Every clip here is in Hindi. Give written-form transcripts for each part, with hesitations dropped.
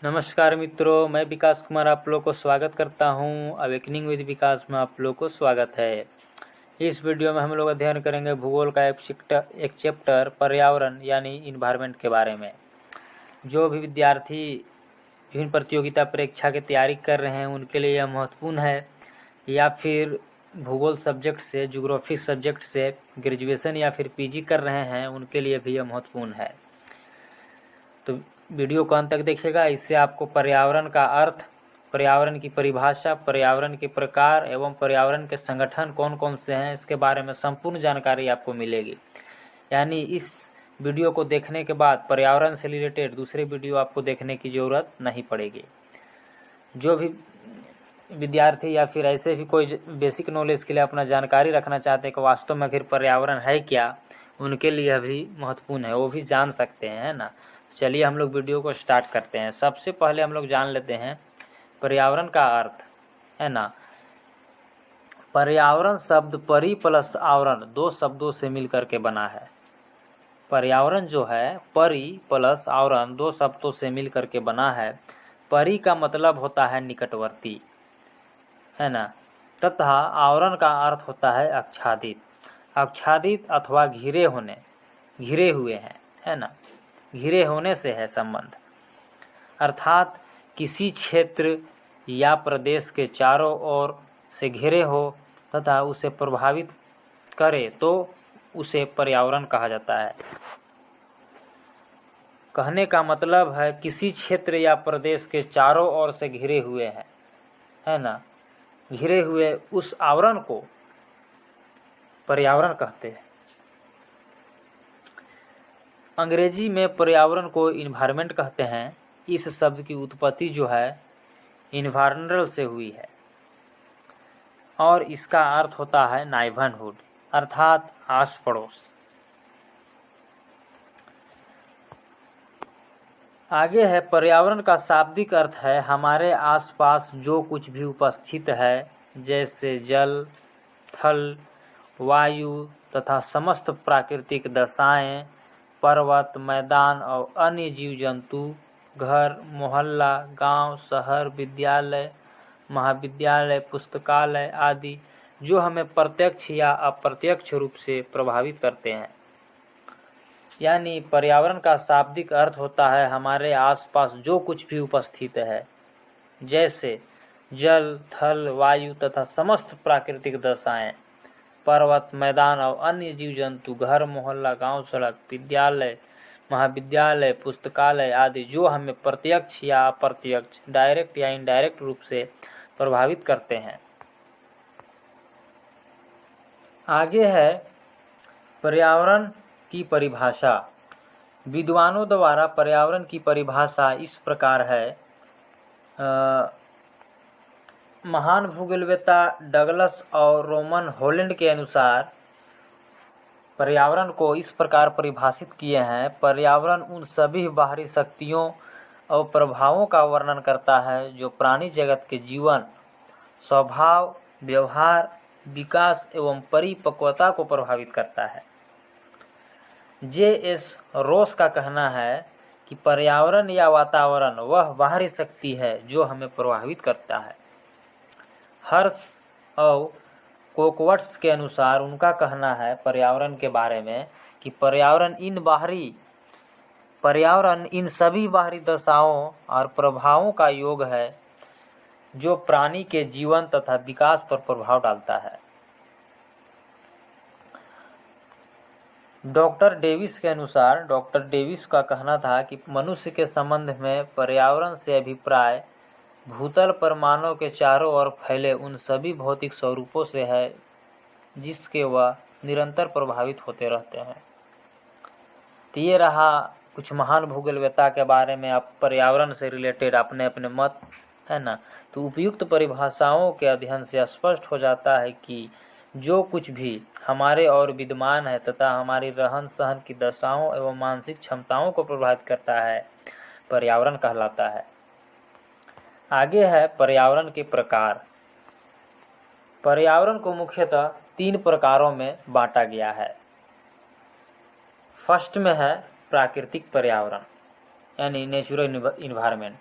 नमस्कार मित्रों, मैं विकास कुमार आप लोग को स्वागत करता हूं। अवेकनिंग विद विकास में आप लोग को स्वागत है। इस वीडियो में हम लोग अध्ययन करेंगे भूगोल का एक चैप्टर पर्यावरण यानी इन्वायरमेंट के बारे में। जो भी विद्यार्थी विभिन्न प्रतियोगिता परीक्षा की तैयारी कर रहे हैं उनके लिए यह महत्वपूर्ण है, या फिर भूगोल सब्जेक्ट से ज्योग्राफी सब्जेक्ट से ग्रेजुएशन या फिर पीजी कर रहे हैं उनके लिए भी यह महत्वपूर्ण है। तो वीडियो को अंत तक देखिएगा। इससे आपको पर्यावरण का अर्थ, पर्यावरण की परिभाषा, पर्यावरण के प्रकार एवं पर्यावरण के संगठन कौन कौन से हैं इसके बारे में संपूर्ण जानकारी आपको मिलेगी। यानी इस वीडियो को देखने के बाद पर्यावरण से रिलेटेड दूसरे वीडियो आपको देखने की ज़रूरत नहीं पड़ेगी। जो भी विद्यार्थी या फिर ऐसे भी कोई बेसिक नॉलेज के लिए अपना जानकारी रखना चाहते हैं कि वास्तव में आखिर पर्यावरण है क्या, उनके लिए भी महत्वपूर्ण है, वो भी जान सकते हैं, है ना। चलिए हम लोग वीडियो को स्टार्ट करते हैं। सबसे पहले हम लोग जान लेते हैं पर्यावरण का अर्थ, है ना। पर्यावरण शब्द परि प्लस आवरण दो शब्दों से मिलकर के बना है। पर्यावरण जो है परि प्लस आवरण दो शब्दों से मिलकर के बना है। परि का मतलब होता है निकटवर्ती, है ना, तथा आवरण का अर्थ होता है आच्छादित। आच्छादित अथवा घिरे होने, घिरे हुए हैं, है ना, घिरे होने से है संबंध। अर्थात किसी क्षेत्र या प्रदेश के चारों ओर से घिरे हो तथा उसे प्रभावित करे तो उसे पर्यावरण कहा जाता है। कहने का मतलब है किसी क्षेत्र या प्रदेश के चारों ओर से घिरे हुए हैं, है ना, घिरे हुए उस आवरण को पर्यावरण कहते हैं। अंग्रेजी में पर्यावरण को इन्वायरमेंट कहते हैं। इस शब्द की उत्पत्ति जो है इन्वायरनल से हुई है और इसका अर्थ होता है नाइबरहुड, अर्थात आस पड़ोस। आगे है पर्यावरण का शाब्दिक अर्थ है हमारे आसपास जो कुछ भी उपस्थित है, जैसे जल, थल, वायु तथा समस्त प्राकृतिक दशाएं, पर्वत, मैदान और अन्य जीव जंतु, घर, मोहल्ला, गांव, शहर, विद्यालय, महाविद्यालय, पुस्तकालय आदि जो हमें प्रत्यक्ष या अप्रत्यक्ष रूप से प्रभावित करते हैं। यानी पर्यावरण का शाब्दिक अर्थ होता है हमारे आसपास जो कुछ भी उपस्थित है, जैसे जल, थल, वायु तथा समस्त प्राकृतिक दशाएं, पर्वत, मैदान और अन्य जीव जंतु, घर, मोहल्ला, गांव, सड़क, विद्यालय, महाविद्यालय, पुस्तकालय आदि जो हमें प्रत्यक्ष या अप्रत्यक्ष, डायरेक्ट या इनडायरेक्ट रूप से प्रभावित करते हैं। आगे है पर्यावरण की परिभाषा। विद्वानों द्वारा पर्यावरण की परिभाषा इस प्रकार है। महान भूगोलवेत्ता डगलस और रोमन हॉलैंड के अनुसार पर्यावरण को इस प्रकार परिभाषित किए हैं। पर्यावरण उन सभी बाहरी शक्तियों और प्रभावों का वर्णन करता है जो प्राणी जगत के जीवन, स्वभाव, व्यवहार, विकास एवं परिपक्वता को प्रभावित करता है। जे.एस. रोस का कहना है कि पर्यावरण या वातावरण वह बाहरी शक्ति है जो हमें प्रभावित करता है। हर्ष और कोकवर्ट्स के अनुसार उनका कहना है पर्यावरण के बारे में कि पर्यावरण इन सभी बाहरी दशाओं और प्रभावों का योग है जो प्राणी के जीवन तथा विकास पर प्रभाव डालता है। डॉक्टर डेविस के अनुसार, डॉक्टर डेविस का कहना था कि मनुष्य के संबंध में पर्यावरण से अभिप्राय भूतल पर मानव के चारों ओर फैले उन सभी भौतिक स्वरूपों से है जिसके वह निरंतर प्रभावित होते रहते हैं। तो ये रहा कुछ महान भूगोलवेत्ता के बारे में आप पर्यावरण से रिलेटेड अपने अपने मत, है ना। तो उपयुक्त परिभाषाओं के अध्ययन से स्पष्ट हो जाता है कि जो कुछ भी हमारे और विद्यमान है तथा हमारी रहन सहन की दशाओं एवं मानसिक क्षमताओं को प्रभावित करता है, पर्यावरण कहलाता है। आगे है पर्यावरण के प्रकार। पर्यावरण को मुख्यतः 3 प्रकारों में बांटा गया है। फर्स्ट में है प्राकृतिक पर्यावरण यानी नेचुरल इन्वायरमेंट।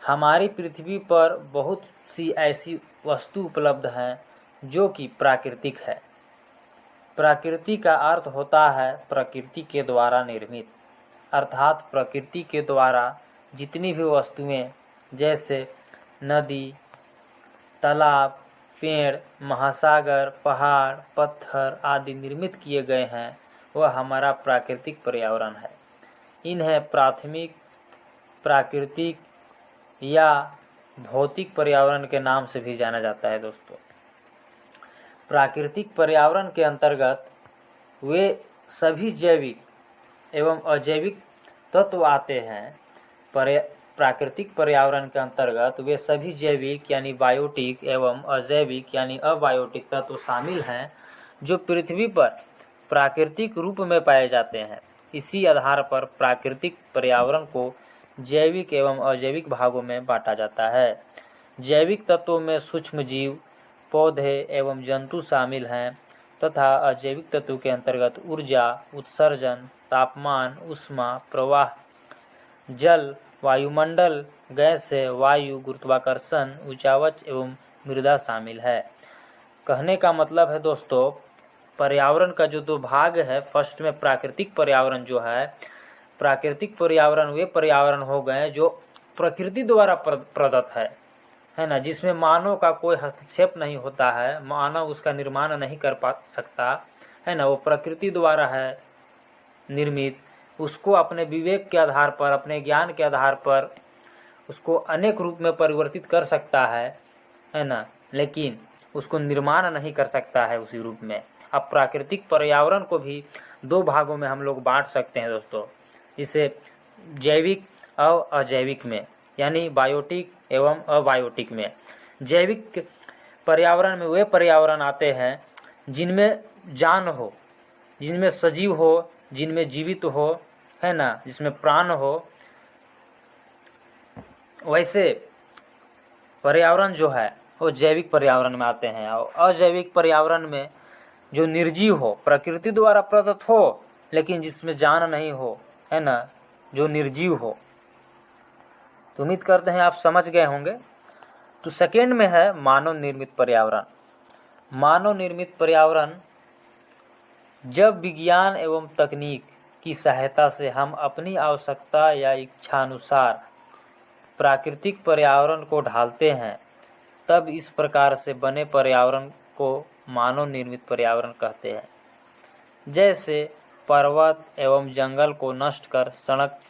हमारी पृथ्वी पर बहुत सी ऐसी वस्तु उपलब्ध हैं जो कि प्राकृतिक है। प्रकृति का अर्थ होता है प्रकृति के द्वारा निर्मित, अर्थात प्रकृति के द्वारा जितनी भी वस्तुएं जैसे नदी, तालाब, पेड़, महासागर, पहाड़, पत्थर आदि निर्मित किए गए हैं वह हमारा प्राकृतिक पर्यावरण है। इन्हें प्राथमिक, प्राकृतिक या भौतिक पर्यावरण के नाम से भी जाना जाता है। दोस्तों, प्राकृतिक पर्यावरण के अंतर्गत वे सभी जैविक एवं अजैविक तत्व आते हैं। प्राकृतिक पर्यावरण के अंतर्गत वे सभी जैविक यानी बायोटिक एवं अजैविक यानी अबायोटिक तत्व शामिल हैं जो पृथ्वी पर प्राकृतिक रूप में पाए जाते हैं। इसी आधार पर प्राकृतिक पर्यावरण को जैविक एवं अजैविक भागों में बांटा जाता है। जैविक तत्वों में सूक्ष्म जीव, पौधे एवं जंतु शामिल हैं तथा अजैविक तत्व के अंतर्गत ऊर्जा, उत्सर्जन, तापमान, ऊष्मा, प्रवाह, जल, वायुमंडल, गैस से वायु, गुरुत्वाकर्षण, उचावच एवं मृदा शामिल है। कहने का मतलब है दोस्तों, पर्यावरण का जो दो भाग है, फर्स्ट में प्राकृतिक पर्यावरण जो है, प्राकृतिक पर्यावरण वे पर्यावरण हो गए जो प्रकृति द्वारा प्रदत्त है ना, जिसमें मानव का कोई हस्तक्षेप नहीं होता है, मानव उसका निर्माण नहीं कर सकता है ना, वो प्रकृति द्वारा है निर्मित। उसको अपने विवेक के आधार पर, अपने ज्ञान के आधार पर उसको अनेक रूप में परिवर्तित कर सकता है ना, लेकिन उसको निर्माण नहीं कर सकता है उसी रूप में। अब प्राकृतिक पर्यावरण को भी दो भागों में हम लोग बांट सकते हैं दोस्तों, इसे जैविक और अजैविक में, यानी बायोटिक एवं अबायोटिक में। जैविक पर्यावरण में वे पर्यावरण आते हैं जिनमें जान हो, जिनमें सजीव हो, जिनमें जीवित हो, है ना, जिसमें प्राण हो। वैसे पर्यावरण जो है वो जैविक पर्यावरण में आते हैं। और अजैविक पर्यावरण में जो निर्जीव हो, प्रकृति द्वारा प्रदत्त हो लेकिन जिसमें जान नहीं हो, है ना, जो निर्जीव हो। तो उम्मीद करते हैं आप समझ गए होंगे। तो सेकेंड में है मानव निर्मित पर्यावरण। मानव निर्मित पर्यावरण जब विज्ञान एवं तकनीक की सहायता से हम अपनी आवश्यकता या इच्छानुसार प्राकृतिक पर्यावरण को ढालते हैं, तब इस प्रकार से बने पर्यावरण को मानव निर्मित पर्यावरण कहते हैं। जैसे पर्वत एवं जंगल को नष्ट कर सड़क,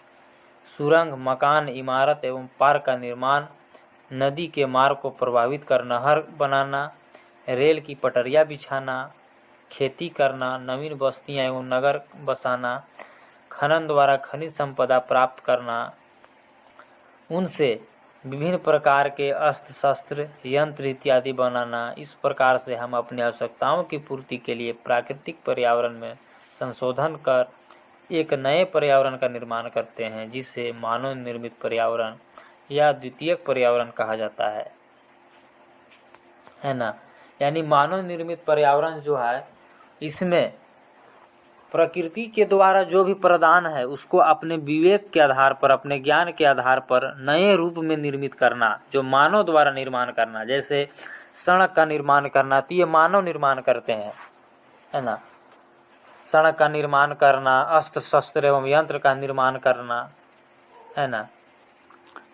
सुरंग, मकान, इमारत एवं पार्क का निर्माण, नदी के मार्ग को प्रभावित कर नहर बनाना, रेल की पटरियां बिछाना, खेती करना, नवीन बस्तियां एवं नगर बसाना, खनन द्वारा खनिज संपदा प्राप्त करना, उनसे विभिन्न प्रकार के अस्त्र शस्त्र, यंत्र इत्यादि बनाना। इस प्रकार से हम अपनी आवश्यकताओं की पूर्ति के लिए प्राकृतिक पर्यावरण में संशोधन कर एक नए पर्यावरण का निर्माण करते हैं, जिसे मानव निर्मित पर्यावरण या द्वितीयक पर्यावरण कहा जाता है ना। यानी मानव निर्मित पर्यावरण जो है, इसमें प्रकृति के द्वारा जो भी प्रदान है उसको अपने विवेक के आधार पर, अपने ज्ञान के आधार पर नए रूप में निर्मित करना, जो मानव द्वारा निर्माण करना। जैसे सड़क का निर्माण करना, तो ये मानव निर्माण करते हैं, है ना। सड़क का निर्माण करना, अस्त्र शस्त्र एवं यंत्र का निर्माण करना, है ना।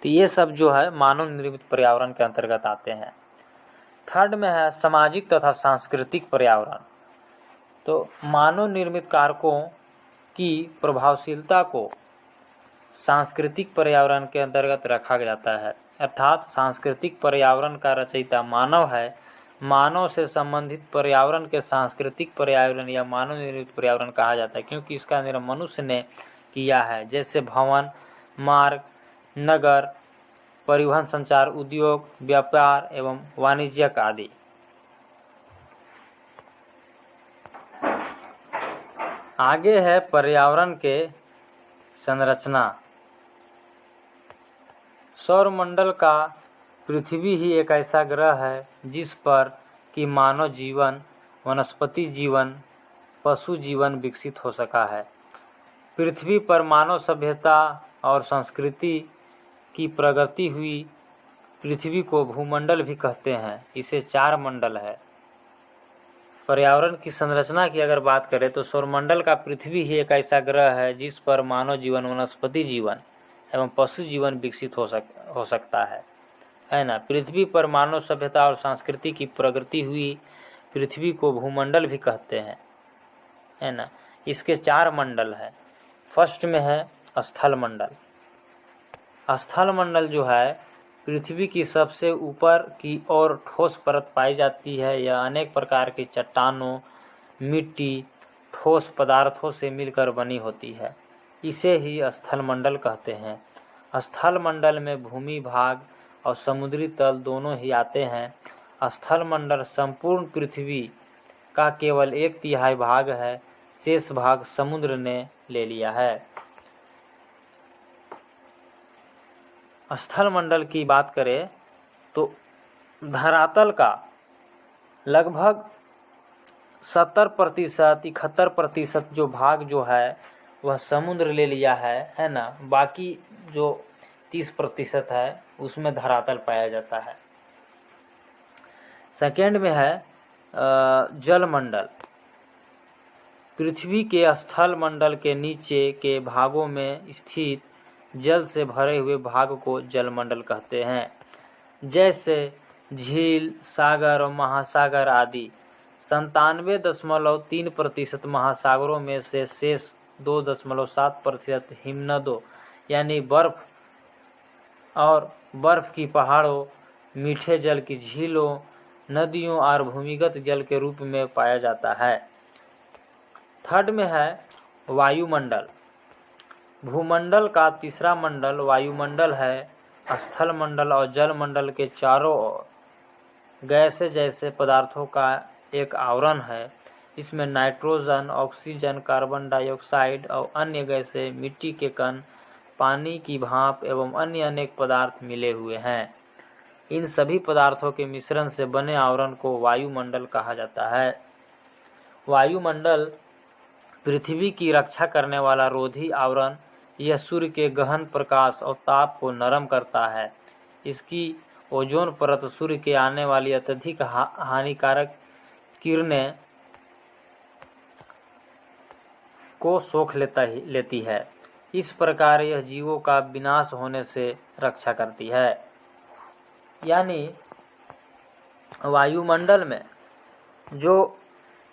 तो ये सब जो है मानव निर्मित पर्यावरण के अंतर्गत आते हैं। थर्ड में है सामाजिक तथा सांस्कृतिक पर्यावरण। तो मानव निर्मित कारकों की प्रभावशीलता को सांस्कृतिक पर्यावरण के अंतर्गत रखा जाता है, अर्थात सांस्कृतिक पर्यावरण का रचयिता मानव है। मानव से संबंधित पर्यावरण के सांस्कृतिक पर्यावरण या मानव निर्मित पर्यावरण कहा जाता है, क्योंकि इसका निर्माण मनुष्य ने किया है। जैसे भवन, मार्ग, नगर, परिवहन, संचार, उद्योग, व्यापार एवं वाणिज्यिक आदि। आगे है पर्यावरण के संरचना। सौरमंडल का पृथ्वी ही एक ऐसा ग्रह है जिस पर कि मानव जीवन, वनस्पति जीवन, पशु जीवन विकसित हो सका है। पृथ्वी पर मानव सभ्यता और संस्कृति की प्रगति हुई पृथ्वी को भूमंडल भी कहते हैं। इसे 4 मंडल है। पर्यावरण की संरचना की अगर बात करें तो सौरमंडल का पृथ्वी ही एक ऐसा ग्रह है जिस पर मानव जीवन, वनस्पति जीवन एवं पशु जीवन विकसित हो सकता है ना। पृथ्वी पर मानव सभ्यता और संस्कृति की प्रगति हुई पृथ्वी को भूमंडल भी कहते हैं, है ना। इसके 4 मंडल है। फर्स्ट में है स्थल मंडल। स्थल मंडल जो है पृथ्वी की सबसे ऊपर की ओर ठोस परत पाई जाती है। यह अनेक प्रकार की चट्टानों, मिट्टी, ठोस पदार्थों से मिलकर बनी होती है। इसे ही स्थल मंडल कहते हैं। स्थल मंडल में भूमि भाग और समुद्री तल दोनों ही आते हैं। स्थल मंडल संपूर्ण पृथ्वी का केवल 1/3 भाग है। शेष भाग समुद्र ने ले लिया है। स्थल मंडल की बात करें तो धरातल का लगभग 70% 71% जो भाग जो है वह समुद्र ले लिया है ना। बाकी जो 30% है उसमें धरातल पाया जाता है। सेकेंड में है जल मंडल। पृथ्वी के स्थल मंडल के नीचे के भागों में स्थित जल से भरे हुए भाग को जलमंडल कहते हैं। जैसे झील, सागर और महासागर आदि। 97.3% महासागरों में से शेष 2.7% हिमनदों यानी बर्फ और बर्फ की पहाड़ों, मीठे जल की झीलों, नदियों और भूमिगत जल के रूप में पाया जाता है। थर्ड में है वायुमंडल। भूमंडल का तीसरा मंडल वायुमंडल है। स्थल मंडल और जल मंडल के चारों ओर गैसें जैसे पदार्थों का एक आवरण है। इसमें नाइट्रोजन, ऑक्सीजन, कार्बन डाइऑक्साइड और अन्य गैसें, मिट्टी के कण, पानी की भाप एवं अन्य अनेक पदार्थ मिले हुए हैं। इन सभी पदार्थों के मिश्रण से बने आवरण को वायुमंडल कहा जाता है। वायुमंडल पृथ्वी की रक्षा करने वाला रोधी आवरण। यह सूर्य के गहन प्रकाश और ताप को नरम करता है। इसकी ओजोन परत सूर्य के आने वाली अत्यधिक हानिकारक किरणें को सोख लेती है। इस प्रकार यह जीवों का विनाश होने से रक्षा करती है। यानी वायुमंडल में जो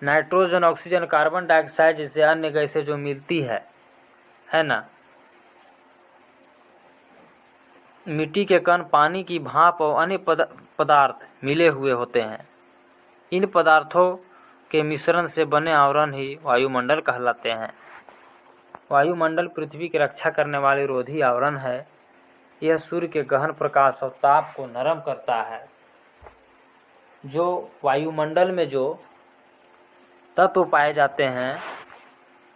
नाइट्रोजन, ऑक्सीजन, कार्बन डाइऑक्साइड जैसे अन्य गैसें जो मिलती है ना, मिट्टी के कण, पानी की भाप और अन्य पदार्थ मिले हुए होते हैं। इन पदार्थों के मिश्रण से बने आवरण ही वायुमंडल कहलाते हैं। वायुमंडल पृथ्वी की रक्षा करने वाली रोधी आवरण है। यह सूर्य के गहन प्रकाश और ताप को नरम करता है। जो वायुमंडल में जो तत्व पाए जाते हैं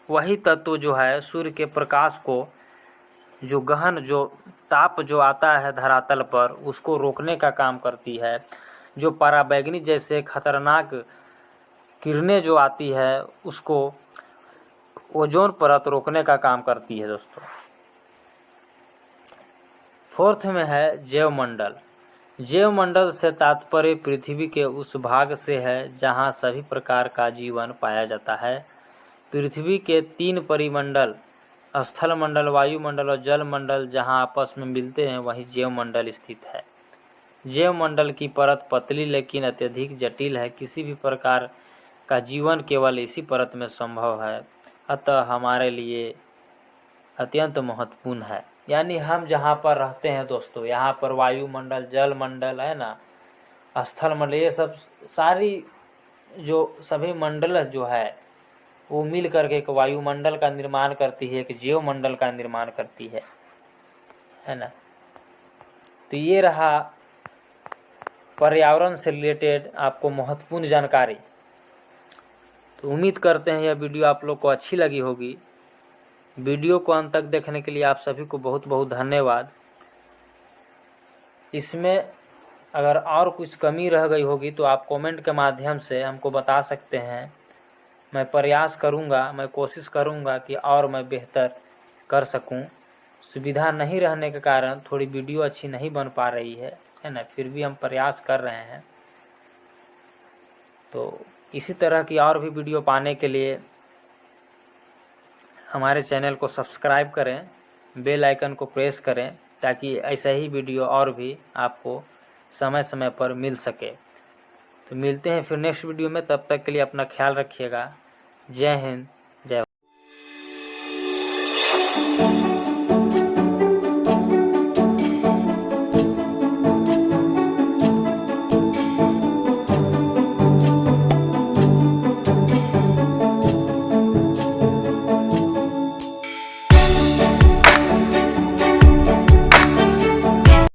वही तत्व जो है सूर्य के प्रकाश को, जो गहन जो ताप जो आता है धरातल पर, उसको रोकने का काम करती है। जो पराबैंगनी जैसे खतरनाक किरणें जो आती है उसको ओजोन परत रोकने का काम करती है दोस्तों। फोर्थ में है जैवमंडल। जैवमंडल से तात्पर्य पृथ्वी के उस भाग से है जहाँ सभी प्रकार का जीवन पाया जाता है। पृथ्वी के 3 परिमंडल, स्थल मंडल, वायुमंडल और जल मंडल जहाँ आपस में मिलते हैं वहीं जैवमंडल स्थित है। जैवमंडल की परत पतली लेकिन अत्यधिक जटिल है। किसी भी प्रकार का जीवन केवल इसी परत में संभव है, अतः हमारे लिए अत्यंत महत्वपूर्ण है। यानी हम जहाँ पर रहते हैं दोस्तों, यहाँ पर वायुमंडल, जल मंडल है ना, स्थल मंडल, ये सब सारी जो सभी मंडल जो है वो मिल करके एक वायुमंडल का निर्माण करती है, एक जैवमंडल का निर्माण करती है ना। तो ये रहा पर्यावरण से रिलेटेड आपको महत्वपूर्ण जानकारी। तो उम्मीद करते हैं यह वीडियो आप लोग को अच्छी लगी होगी। वीडियो को अंत तक देखने के लिए आप सभी को बहुत बहुत धन्यवाद। इसमें अगर और कुछ कमी रह गई होगी तो आप कमेंट के माध्यम से हमको बता सकते हैं। मैं प्रयास करूंगा, मैं कोशिश करूंगा कि और मैं बेहतर कर सकूं। सुविधा नहीं रहने के कारण थोड़ी वीडियो अच्छी नहीं बन पा रही है ना। फिर भी हम प्रयास कर रहे हैं। तो इसी तरह की और भी वीडियो पाने के लिए हमारे चैनल को सब्सक्राइब करें, बेल आइकन को प्रेस करें, ताकि ऐसा ही वीडियो और भी आपको समय समय पर मिल सके। तो मिलते हैं फिर नेक्स्ट वीडियो में। तब तक के लिए अपना ख्याल रखिएगा। जय हिंद,